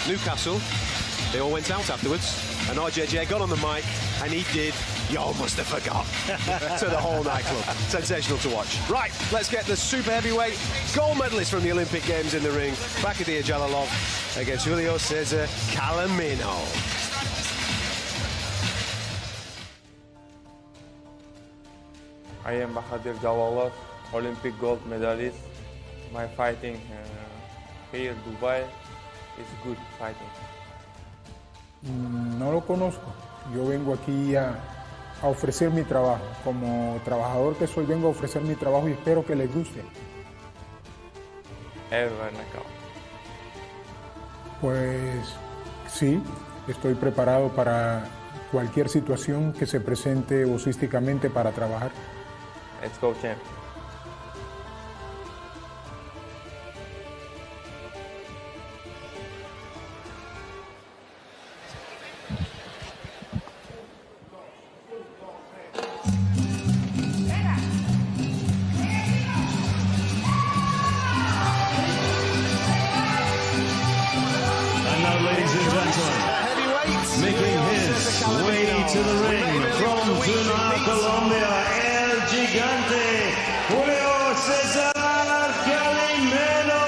Newcastle. They all went out afterwards, and RJJ got on the mic, and he did, "Yo, must have forgot," to the whole nightclub. Sensational to watch. Right, let's get the super heavyweight gold medalist from the Olympic Games in the ring, Bachodir Жалолов against Julio Cesar Calamino. I am Bаходир Жалолов, Olympic gold medalist. My fighting here in Dubai is good fighting. No lo conozco. Yo vengo aquí a ofrecer mi trabajo. Como trabajador que soy, vengo a ofrecer mi trabajo y espero que les guste. Ever knockout. Pues sí, estoy preparado para cualquier situación que se presente boxísticamente para trabajar. Let's go, champ. Making his way to the ring from Tuna, Colombia, El Gigante, Julio Cesar Calamino.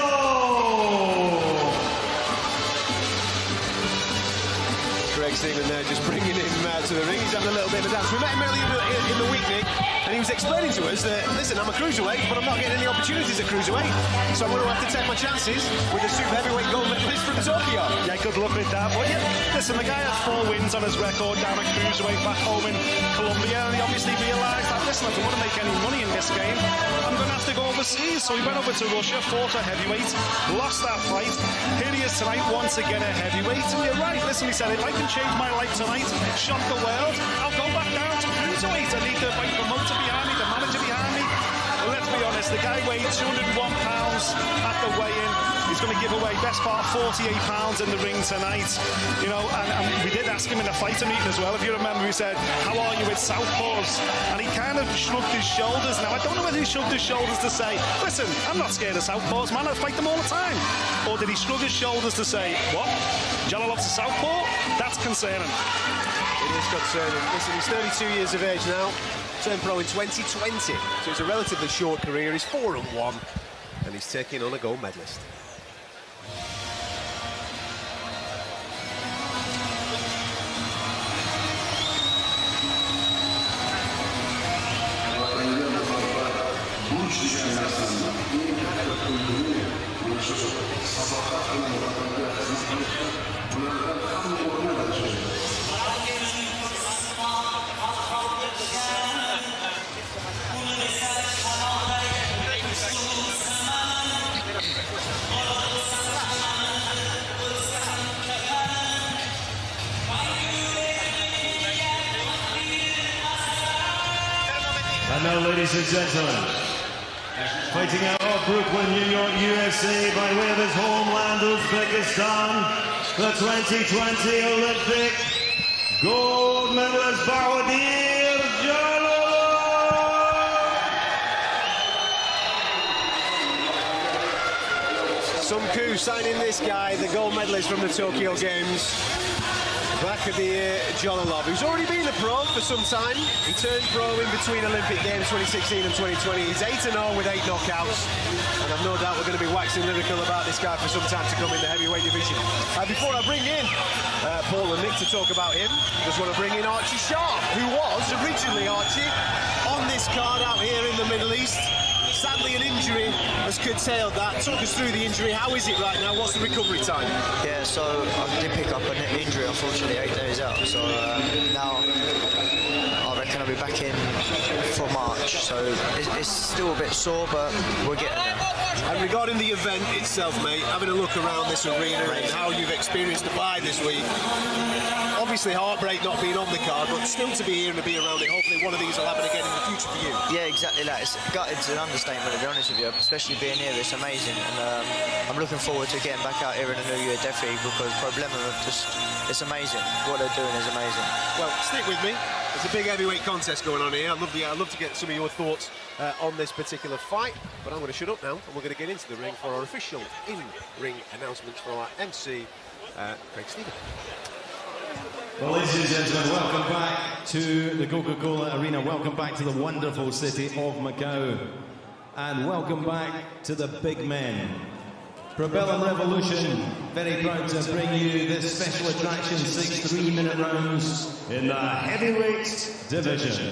Greg Seaman there just bringing him to the ring. He's having a little bit of a dance. We met him earlier in the week, Nick, and he was explaining to us that, listen, I'm a cruiserweight, but I'm not getting any opportunities at cruiserweight, so I'm going to have to take my chances with the super heavyweight gold medalist from Tokyo. Yeah, good luck with that. But yeah, listen, the guy has 4 wins on his record down at cruiserweight back home in Colombia, and he obviously realised that, listen, if I want to make any money in this game, I'm going to have to go overseas. So he went over to Russia, fought a heavyweight, lost that fight. Here he is tonight, once again a heavyweight. And you're right, listen, he said, if I can change my life tonight, shock the world, I'll go back down to cruiserweight. I need the right promoter behind me, the manager behind me. But let's be honest, the guy weighed 201 pounds at the weigh-in. He's going to give away best part 48 pounds in the ring tonight. You know, and we did ask him in the fighter meeting as well. If you remember, he said, "How are you with southpaws?" And he kind of shrugged his shoulders. Now, I don't know whether he shrugged his shoulders to say, "Listen, I'm not scared of southpaws, man. I fight them all the time." Or did he shrug his shoulders to say, "What? Jalolov's a southpaw? That's concerning." It is concerning. Listen, he's 32 years of age now. Turned pro in 2020, so it's a relatively short career. He's 4-1, and he's taking on a gold medalist. And now, ladies and gentlemen, fighting out of Brooklyn, New York, USA, by way of his homeland, Uzbekistan, the 2020 Olympic gold medalist, Bachodir Жалолов. Some coup signing this guy, the gold medalist from the Tokyo Games, Bаходир Жалолов, who's already been a pro for some time. He turned pro in between Olympic Games 2016 and 2020. He's 8-0 with 8 knockouts, and I've no doubt we're going to be waxing lyrical about this guy for some time to come in the heavyweight division. Before I bring in Paul and Nick to talk about him, just want to bring in Archie Sharp, who was originally, Archie, on this card out here in the Middle East. Sadly, an injury has curtailed that. Talk us through the injury. How is it right now? What's the recovery time? Yeah, so I did pick up an injury, unfortunately, 8 days out. So now I reckon I'll be back in for March. So it's still a bit sore, but we're getting there. And regarding the event itself, mate, having a look around this arena and how you've experienced the bye this week, obviously heartbreak not being on the card, but still to be here and to be around it. Hopefully one of these will happen again in the future for you. Yeah, exactly that. It's gutted's an understatement, to be honest with you, especially being here. It's amazing, and I'm looking forward to getting back out here in the new year, definitely, because Problema it's amazing. What they're doing is amazing. Well, stick with me. There's a big heavyweight contest going on here. I'd love to get some of your thoughts on this particular fight, but I'm going to shut up now, and we're going to get into the ring for our official in-ring announcements from our MC, Craig Stephen. Well, ladies and gentlemen, welcome back to the Coca-Cola Arena. Welcome back to the wonderful city of Macau. And welcome back to the big men. Probellum Revolution, very proud to bring you this special attraction, 6 3-minute rounds in the heavyweight division.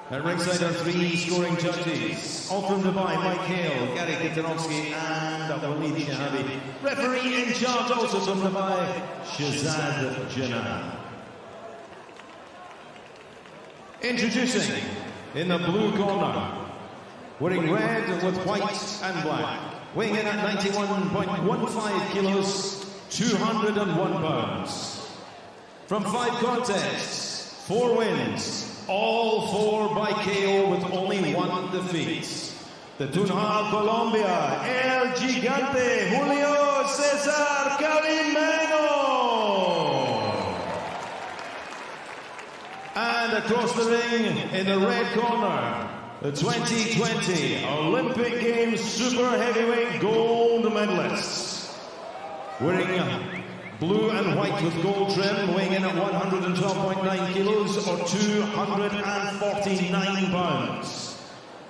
At ringside are 3 scoring judges, all from Dubai, Mike Hale, Gary Kitanovsky and Walid Shahabi. Referee in charge also from Dubai, Shazad Jinnah. Introducing in the blue corner, wearing red with white and black, weighing in at 91.15 kilos, 201 pounds. From 5 contests, 4 wins, all 4 by KO with only 1 defeat. The Tunja Colombia, El Gigante, Julio Cesar Calimeno. And across the ring, in the red corner, the 2020 Olympic Games Super Heavyweight Gold Medalists. Wearing blue and white with gold trim, weighing in at 112.9 kilos or 249 pounds.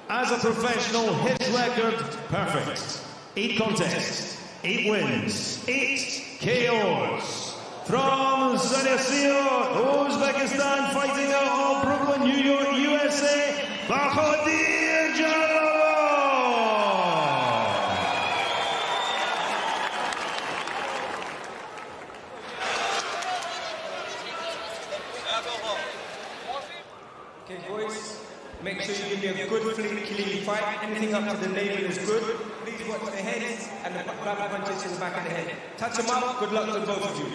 As a professional, his record, perfect. 8 contests, 8 wins, 8 KOs. From Zaryasio, Uzbekistan, fighting out of Brooklyn, New York, USA, Baходир Жалолов. Okay, boys, make sure you give me a good, clean fight. Anything up to the navel is good. Please watch the heads and the grab punches to the back of the head. Touch them up. Good luck to both of you.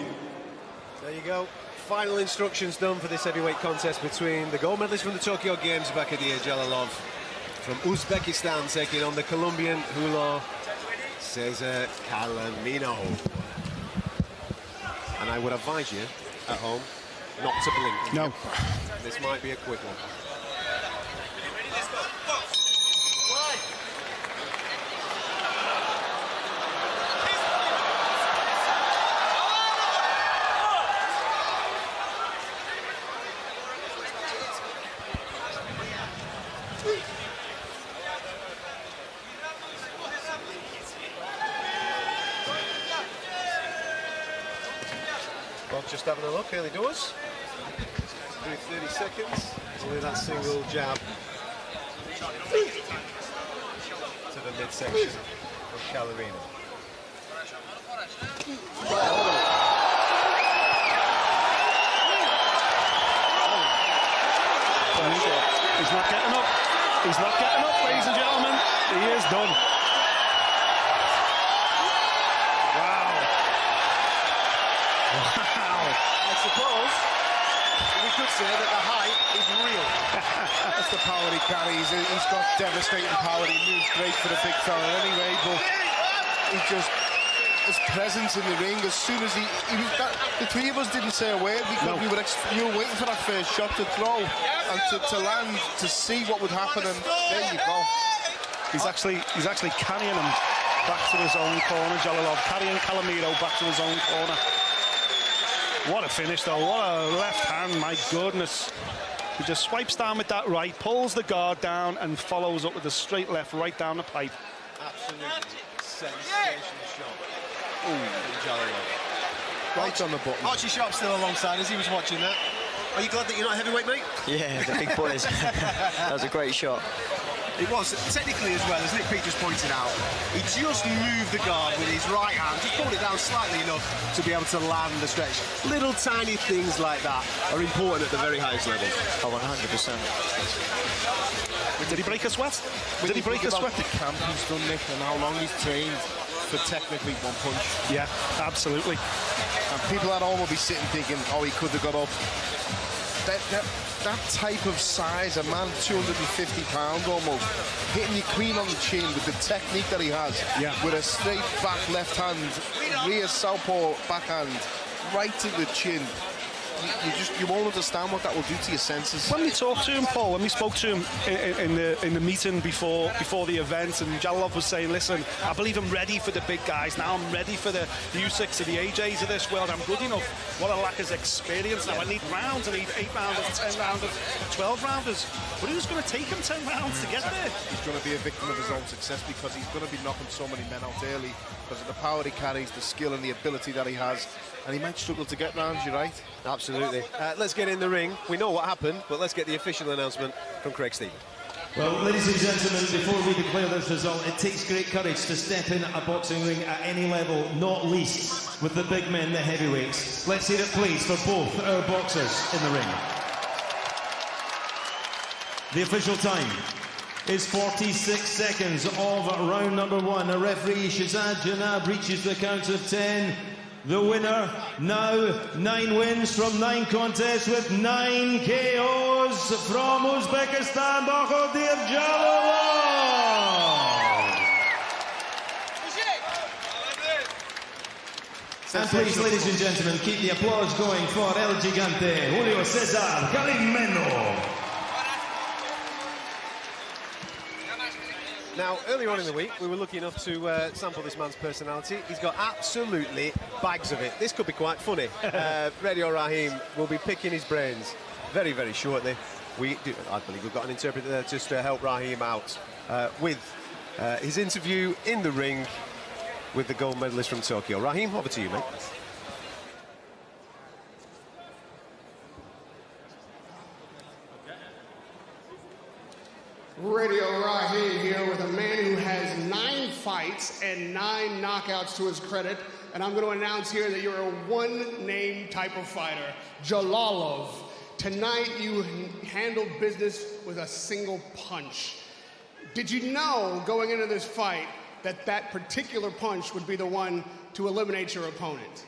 There you go. Final instructions done for this heavyweight contest between the gold medalist from the Tokyo Games, Bacchadia Jalolov, from Uzbekistan, taking on the Colombian Julio Cesar Calimino. And I would advise you at home not to blink. No. This might be a quick one. Bob just having a look, early doors. Through 30 seconds, with that single jab to the midsection of Calimino. He's not getting up. He's not getting up, ladies and gentlemen. He is done. Wow. I suppose we could say that the height is real. That's the power he carries. He's got devastating power. He moves great for the big fella anyway, but he just, his presence in the ring, as soon as he was that, the 3 of us didn't say a word because you were waiting for that first shot to throw and to land, to see what would happen, and there you go. He's actually carrying him back to his own corner, Jalolov, carrying Calimino back to his own corner. What a finish, though. What a left hand, my goodness. He just swipes down with that right, pulls the guard down, and follows up with a straight left right down the pipe. Absolutely sensational shot. Ooh, Jalolov. Right on the button. Archie Sharp still alongside us. He was watching that. Are you glad that you're not heavyweight, mate? Yeah, the big boys. That was a great shot. It was, technically as well, as Nick Peake just pointed out, he just moved the guard with his right hand, just pulled it down slightly enough to be able to land the stretch. Little tiny things like that are important at the very highest level. Oh, 100%. Did he break a sweat? Did he break a sweat? The camp he's done, Nick, and how long he's trained for technically one punch. Yeah, absolutely. And people at home will be sitting thinking, oh, he could have got up. That type of size, a man 250 pounds almost, hitting you clean on the chin with the technique that he has, with a straight back left hand, rear southpaw backhand, right to the chin. you won't understand what that will do to your senses. When we talked to him, Paul, when we spoke to him in the meeting before the event, and Jalolov was saying, listen, I believe I'm ready for the big guys now. I'm ready for the Usyks and the AJs of this world. I'm good enough. What I lack is experience now. I need rounds. I need 8 rounders, 10 rounders, 12 rounders. But who's going to take him 10 rounds to get there? He's going to be a victim of his own success because he's going to be knocking so many men out early because of the power he carries, the skill and the ability that he has. And he might struggle to get rounds, you're right. Absolutely. Let's get in the ring. We know what happened, but let's get the official announcement from Craig Stevens. Well, ladies and gentlemen, before we declare this result, it takes great courage to step in a boxing ring at any level, not least with the big men, the heavyweights. Let's hear it, please, for both our boxers in the ring. The official time is 46 seconds of round number 1. A referee, Shazad Janab, reaches the count of 10. The winner now 9 wins from 9 contests with 9 KOs from Uzbekistan, Bаходир Жалолов. And please, ladies and gentlemen, keep the applause going for El Gigante, Julio Cesar Calimeno. Now, earlier on in the week, we were lucky enough to sample this man's personality. He's got absolutely bags of it. This could be quite funny. Radio Raheem will be picking his brains very, very shortly. I believe we've got an interpreter there just to help Raheem out with his interview in the ring with the gold medalist from Tokyo. Raheem, over to you, mate. Radio Raheem here with a man who has 9 fights and 9 knockouts to his credit. And I'm going to announce here that you're a one-name type of fighter, Jalolov. Tonight you handled business with a single punch. Did you know going into this fight that that particular punch would be the one to eliminate your opponent?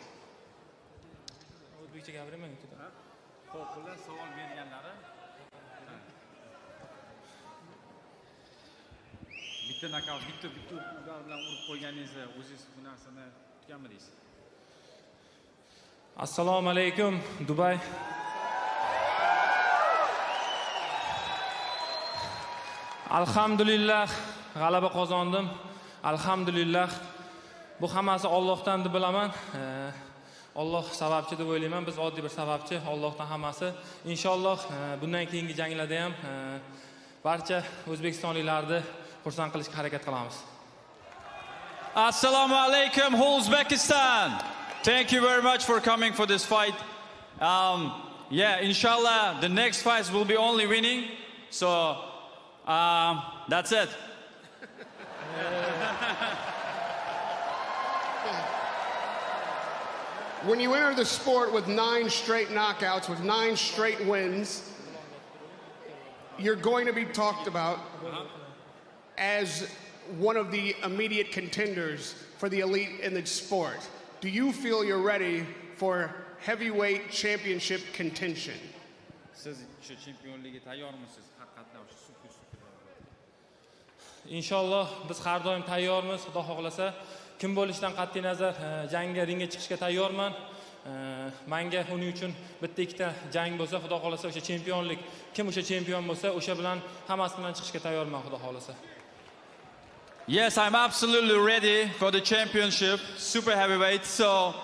bitta nokaut, bitta ular bilan urib qo'yganingizda o'zingiz bu narsani kutganmidingiz? Assalomu alaykum, Dubay. Alhamdulillah, g'alaba qozondim. Alhamdulillah. Bu hammasi Allohdan deb bilaman. Alloh sababchi deb o'ylayman. Biz oddiy bir sababchi, Allohdan hammasi. Inshaalloh bundan keyingi janglarda ham barcha o'zbekistonliklarni xursand qilishga harakat qilamiz. Assalomu alaykum, Uzbekistan. Thank you very much for coming for this fight. Yeah, inshallah, the next fights will be only winning. So, that's it. When you enter the sport with 9 straight knockouts, with 9 straight wins, you're going to be talked about as one of the immediate contenders for the elite in the sport. Do you feel you're ready for heavyweight championship contention? Inshaalloh biz har doim tayyormiz, Xudo xohlasa. Kim bo'lishidan qat'iy nazar jangga, ringga chiqishga tayyorman. Menga uning uchun bitta ikkita jang bo'lsa, Xudo xohlasa o'sha chempionlik, kim o'sha chempion bo'lsa, o'sha bilan hammasi bilan chiqishga tayyorman, Xudo xohlasa. Yes, I'm absolutely ready for the championship, super heavyweight. So,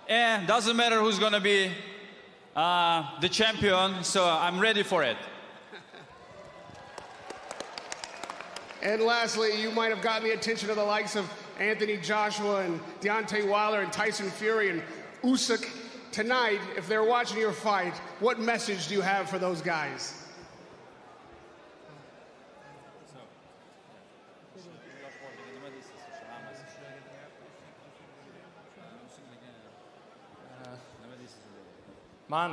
doesn't matter who's going to be the champion. So, I'm ready for it. And lastly, you might have gotten the attention of the likes of Anthony Joshua and Deontay Wilder and Tyson Fury and Usyk. Tonight, if they're watching your fight, what message do you have for those guys? Men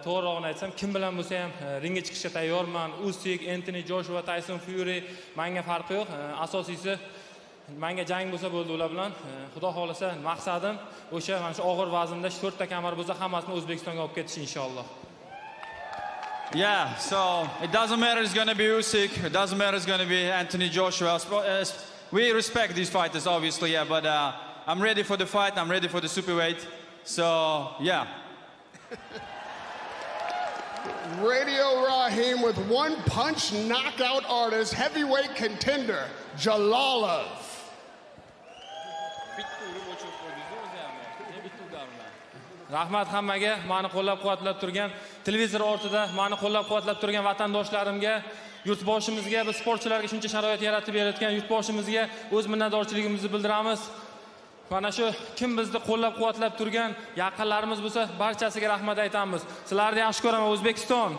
to'g'rirog'ini aytsam, kim bilan bo'lsa ham ringga chiqishga tayyorman. Usyk, Anthony Joshua, Tyson Fury, menga farqi yo'q. Asosiysi menga jang bo'lsa bo'ldi ular bilan. Xudo xolasa maqsadim o'sha mana shu og'ir vaznda 4 ta kamar bo'lsa hammasini O'zbekistonga olib ketish inshaalloh. Yeah, so it doesn't matter it's going to be Usyk, it doesn't matter it's going to be Anthony Joshua. We respect these fighters obviously, yeah, but I'm ready for the fight. I'm ready for the superweight. So, yeah. Radio Rahim with one-punch knockout artist, heavyweight contender, Жалолов. Rahmat hammaga, meni qo'llab-quvvatlab turgan, televizor ortida meni qo'llab-quvvatlab turgan vatandoshlarimga, yurtboshimizga, biz sportchilarga shuncha sharoit yaratib berayotgan yurtboshimizga o'z minnatdorchiligimizni bildiramiz. Mana shu kim bizni qo'llab-quvvatlab turgan yaqinlarimiz bo'lsa, barchasiga rahmat aytamiz. Sizlarni yaxshi ko'raman, O'zbekiston.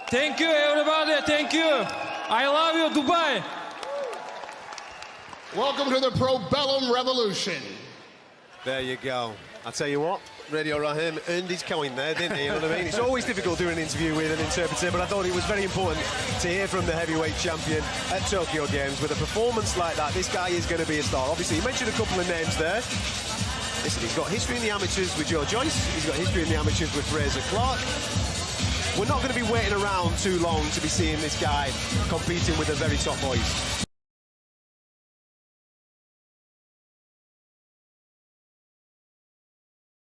Thank you everybody, thank you. I love you, Dubai. Welcome to the Pro Bellum Revolution. There you go. I'll tell you what, Radio Rahim earned his coin there, didn't he? You know what I mean? It's always difficult doing an interview with an interpreter, but I thought it was very important to hear from the heavyweight champion at Tokyo Games. With a performance like that, this guy is going to be a star. Obviously, he mentioned a couple of names there. Listen, he's got history in the amateurs with Joe Joyce. He's got history in the amateurs with Fraser Clark. We're not going to be waiting around too long to be seeing this guy competing with the very top boys.